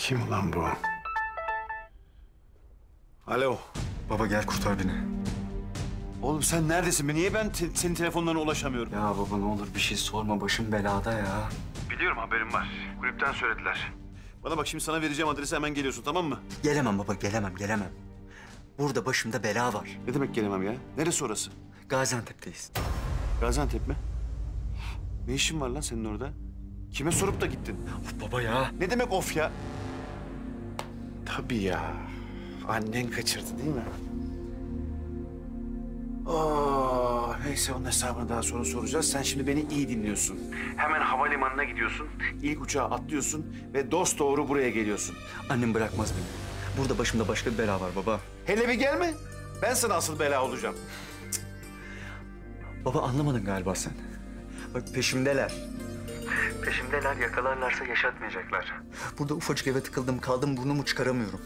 Kim ulan bu? Alo. Baba gel kurtar beni. Oğlum sen neredesin? Niye ben senin telefonlarına ulaşamıyorum? Ya baba ne olur bir şey sorma, başım belada ya. Biliyorum, haberim var. Kulüpten söylediler. Bana bak, şimdi sana vereceğim adrese hemen geliyorsun, tamam mı? Gelemem baba, gelemem. Burada başımda bela var. Ne demek gelemem ya? Neresi orası? Gaziantep'teyiz. Gaziantep mi? Ne işin var lan senin orada? Kime sorup da gittin? Of baba ya. Ne demek of ya? Tabii ya. Annen kaçırdı değil mi? Oh, neyse onun hesabını daha sonra soracağız. Sen şimdi beni iyi dinliyorsun. Hemen havalimanına gidiyorsun. İlk uçağa atlıyorsun ve dosdoğru buraya geliyorsun. Annem bırakmaz beni. Burada başımda başka bir bela var baba. Hele bir gelme. Ben sana asıl bela olacağım. Baba anlamadın galiba sen. Bak peşimdeler. Peşimdeler, yakalarlarsa yaşatmayacaklar. Burada ufacık eve tıkıldım kaldım, burnumu çıkaramıyorum.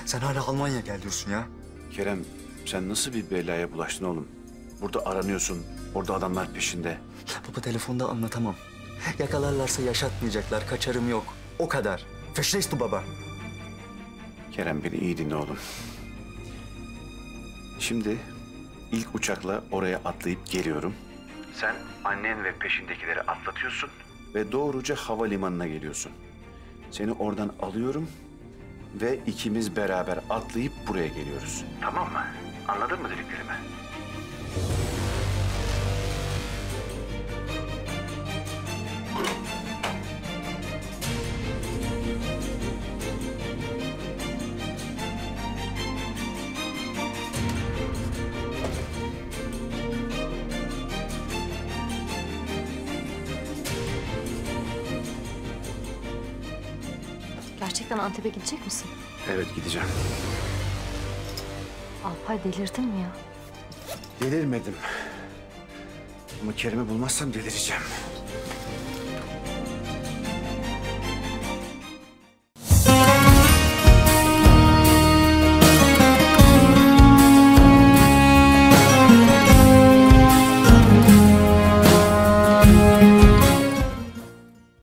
Sen hala Almanya gel diyorsun ya. Kerem, sen nasıl bir belaya bulaştın oğlum? Burada aranıyorsun, orada adamlar peşinde. Baba telefonda anlatamam. Yakalarlarsa yaşatmayacaklar, kaçarım yok. O kadar. Verstehst du baba? Kerem, beni iyi dinle oğlum. Şimdi ilk uçakla oraya atlayıp geliyorum. Sen annen ve peşindekileri atlatıyorsun ve doğruca havalimanına geliyorsun. Seni oradan alıyorum ve ikimiz beraber atlayıp buraya geliyoruz. Tamam mı? Anladın mı dediklerimi? Gerçekten Antep'e gidecek misin? Evet, gideceğim. Alpay delirdin mi ya? Delirmedim. Ama Kerem'i bulmazsam delireceğim.